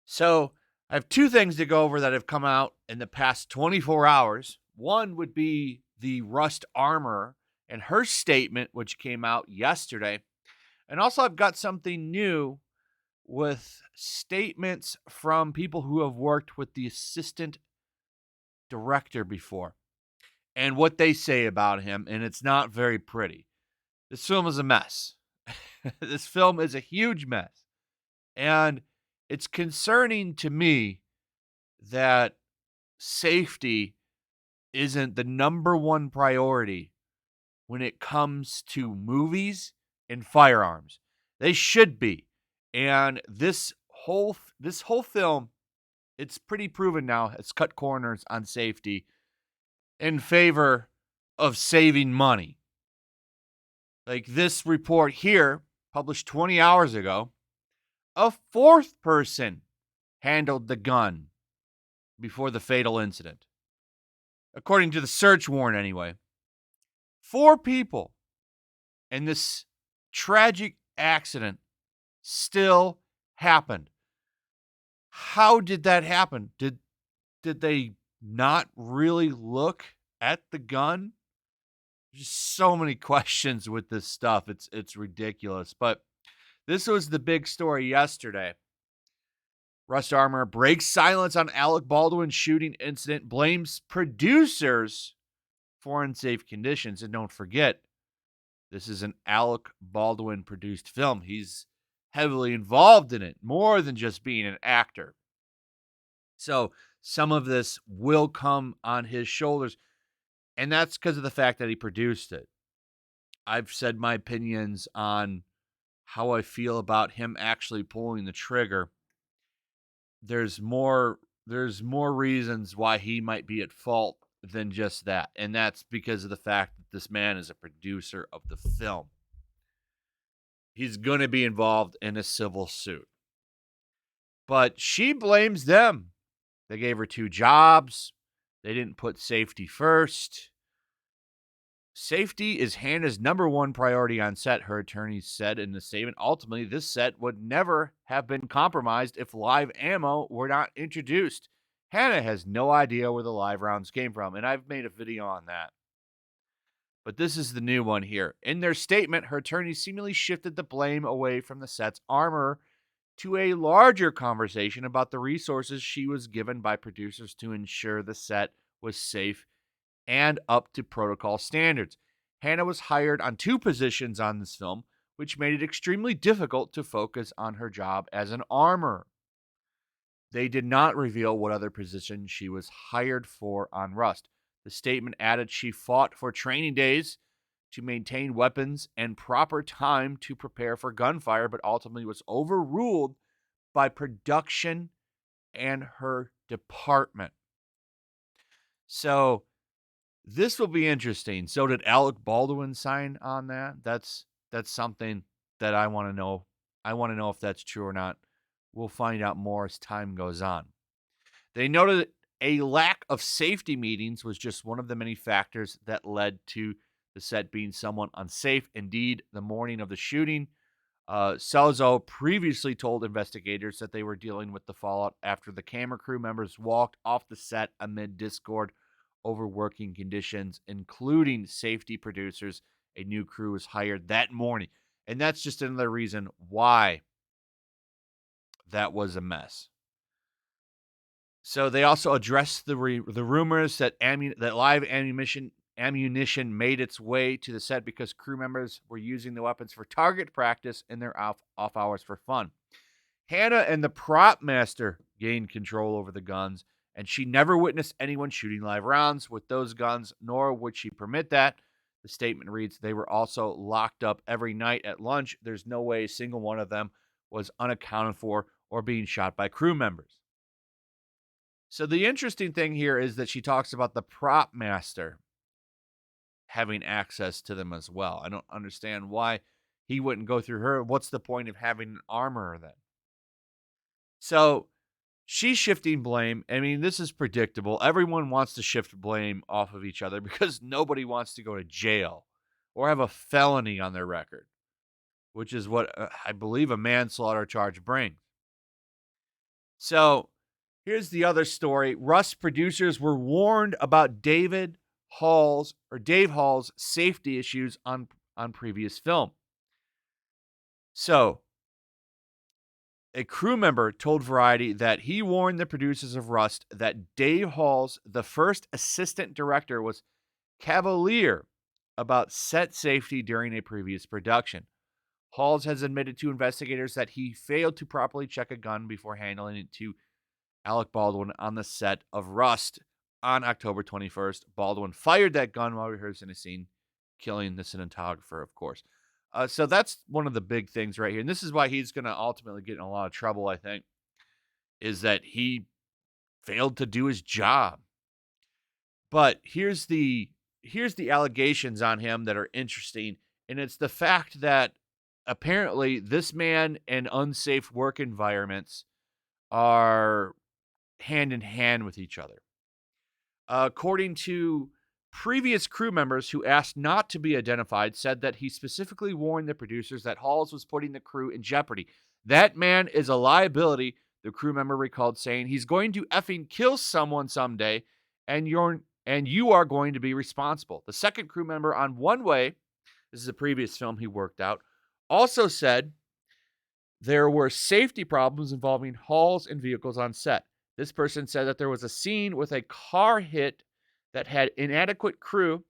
So I have two things to go over that have come out in the past 24 hours. One would be the Rust armor and her statement, which came out yesterday. And also, I've got something new with statements from people who have worked with the assistant director before and what they say about him. And it's not very pretty. This film is a mess. This film is a huge mess. And it's concerning to me that safety isn't the number one priority when it comes to movies and firearms. They should be. And this whole film, it's pretty proven now, it's cut corners on safety in favor of saving money. Like this report here, published 20 hours ago, a fourth person handled the gun before the fatal incident. According to the search warrant, anyway. 4 people in this tragic accident still happened. How did that happen? Did they not really look at the gun? Just so many questions with this stuff. It's ridiculous. But this was the big story yesterday. Rust Armor breaks silence on Alec Baldwin shooting incident, blames producers for unsafe conditions. And don't forget, this is an Alec Baldwin produced film. He's heavily involved in it, more than just being an actor. So some of this will come on his shoulders, and that's because of the fact that he produced it. I've said my opinions on how I feel about him actually pulling the trigger. There's more reasons why he might be at fault than just that. And that's because of the fact that this man is a producer of the film. He's going to be involved in a civil suit. But she blames them. They gave her 2 jobs. They didn't put safety first. Safety is Hannah's number one priority on set, her attorney said in the statement. Ultimately, this set would never have been compromised if live ammo were not introduced. Hannah has no idea where the live rounds came from, and I've made a video on that. But this is the new one here. In their statement, her attorney seemingly shifted the blame away from the set's armor to a larger conversation about the resources she was given by producers to ensure the set was safe and up to protocol standards. Hannah was hired on 2 positions on this film, which made it extremely difficult to focus on her job as an armorer. They did not reveal what other position she was hired for on Rust. The statement added she fought for training days to maintain weapons and proper time to prepare for gunfire, but ultimately was overruled by production and her department. So this will be interesting. So did Alec Baldwin sign on that? That's something that I want to know. I want to know if that's true or not. We'll find out more as time goes on. They noted a lack of safety meetings was just one of the many factors that led to the set being somewhat unsafe. Indeed, the morning of the shooting, Salzo previously told investigators that they were dealing with the fallout after the camera crew members walked off the set amid discord over working conditions, including safety producers. A new crew was hired that morning. And that's just another reason why that was a mess. So they also addressed the rumors that live ammunition made its way to the set because crew members were using the weapons for target practice in their off hours for fun. Hannah and the prop master gained control over the guns, and she never witnessed anyone shooting live rounds with those guns, nor would she permit that. The statement reads, they were also locked up every night at lunch. There's no way a single one of them was unaccounted for or being shot by crew members. So the interesting thing here is that she talks about the prop master having access to them as well. I don't understand why he wouldn't go through her. What's the point of having an armorer then? So she's shifting blame. I mean, this is predictable. Everyone wants to shift blame off of each other because nobody wants to go to jail or have a felony on their record, which is what I believe a manslaughter charge brings. So here's the other story. Rust producers were warned about Dave Hall's safety issues on previous film. So a crew member told Variety that he warned the producers of Rust that Dave Halls, the first assistant director, was cavalier about set safety during a previous production. Halls has admitted to investigators that he failed to properly check a gun before handling it to Alec Baldwin on the set of Rust on October 21st. Baldwin fired that gun while rehearsing a scene, killing the cinematographer, of course. So that's one of the big things right here. And this is why he's going to ultimately get in a lot of trouble, I think, is that he failed to do his job. But here's the allegations on him that are interesting. And it's the fact that apparently this man and unsafe work environments are hand in hand with each other. According to previous crew members who asked not to be identified, said that he specifically warned the producers that Halls was putting the crew in jeopardy. That man is a liability, the crew member recalled, saying, he's going to effing kill someone someday, and you are going to be responsible. The second crew member on One Way, this is a previous film he worked out, also said there were safety problems involving Halls and vehicles on set. This person said that there was a scene with a car hit that had inadequate crew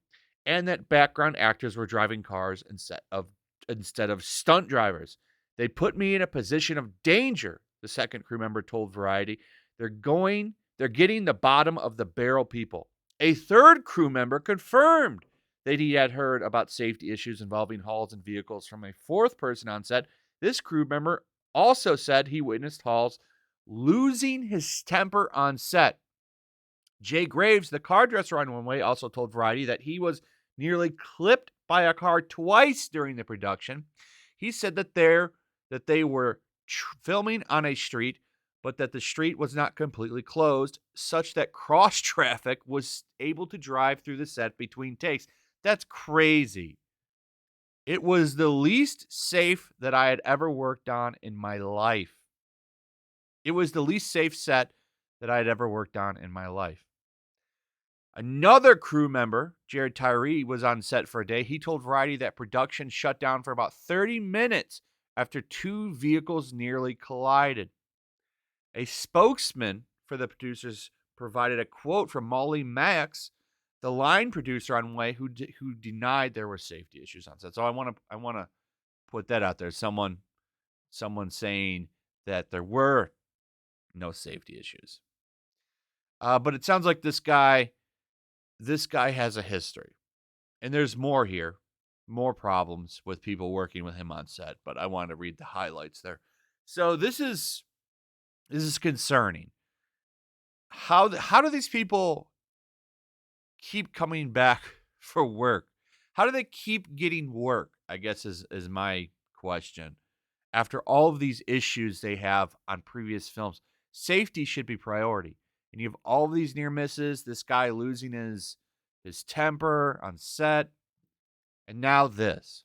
and that background actors were driving cars instead of stunt drivers. They put me in a position of danger, the second crew member told Variety. They're getting the bottom of the barrel people. A third crew member confirmed that he had heard about safety issues involving Halls and vehicles from a fourth person on set. This crew member also said he witnessed Halls losing his temper on set. Jay Graves, the car dresser on One Way, also told Variety that he was nearly clipped by a car twice during the production. He said that they were filming on a street, but that the street was not completely closed, such that cross traffic was able to drive through the set between takes. That's crazy. It was the least safe that I had ever worked on in my life. It was the least safe set that I had ever worked on in my life. Another crew member, Jared Tyree, was on set for a day. He told Variety that production shut down for about 30 minutes after two vehicles nearly collided. A spokesman for the producers provided a quote from Molly Max, the line producer on Way, who denied there were safety issues on set. So I want to put that out there. Someone saying that there were no safety issues. But it sounds like this guy has a history. And there's more here, more problems with people working with him on set, but I wanted to read the highlights there. So this is concerning. How do these people keep coming back for work? How do they keep getting work, I guess is my question. After all of these issues they have on previous films, safety should be priority. And you have all of these near misses, this guy losing his temper on set, and now this.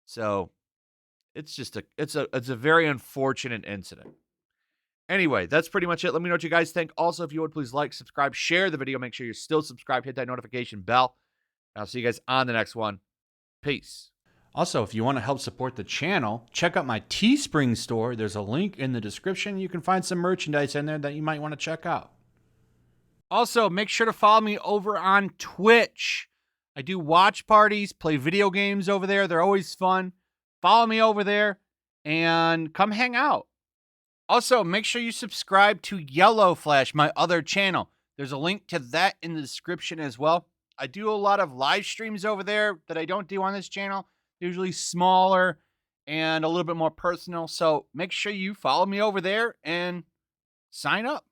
So it's just it's a very unfortunate incident. Anyway, that's pretty much it. Let me know what you guys think. Also, if you would, please like, subscribe, share the video. Make sure you're still subscribed. Hit that notification bell. I'll see you guys on the next one. Peace. Also, if you want to help support the channel, check out my Teespring store. There's a link in the description. You can find some merchandise in there that you might want to check out. Also, make sure to follow me over on Twitch. I do watch parties, play video games over there. They're always fun. Follow me over there and come hang out. Also, make sure you subscribe to YellowFlash, my other channel. There's a link to that in the description as well. I do a lot of live streams over there that I don't do on this channel. Usually smaller and a little bit more personal. So make sure you follow me over there and sign up.